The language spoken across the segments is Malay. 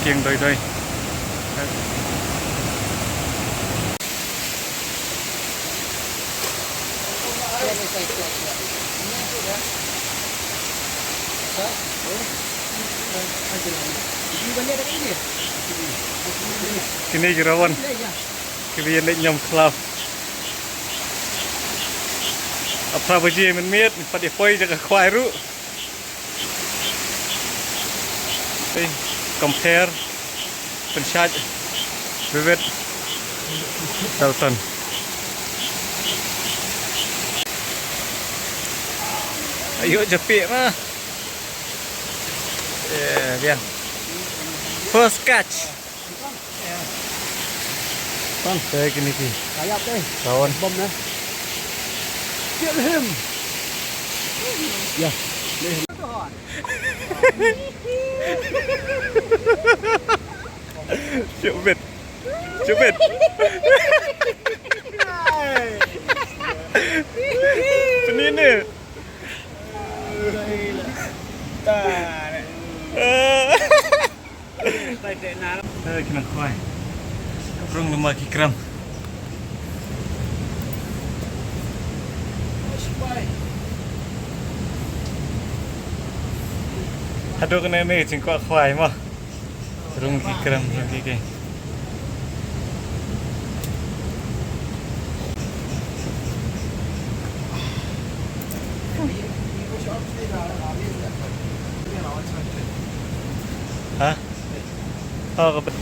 kiêng đôi đôi kini gerawan kalian nak nyom kelap apa baju men miet pada poi jaga kuai ru compare pensyaj bebet Dalton ayo jepit mah biar first catch bang kayak gini sih kayak deh kawan bom ya kill him ya cubit cubit penini kena kuai rung 5 gram aduh kena ini jengkok kuai mah rung 5 gram lagi hah? Oh kebet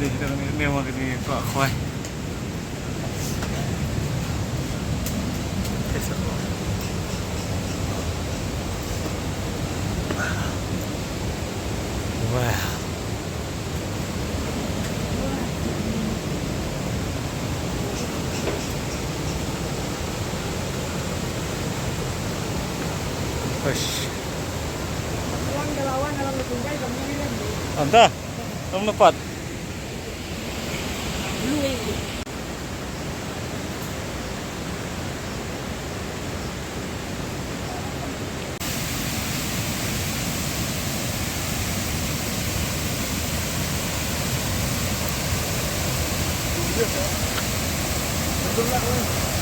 di ini mau gini kok kuai wow push anta kamu dapat Betul lah.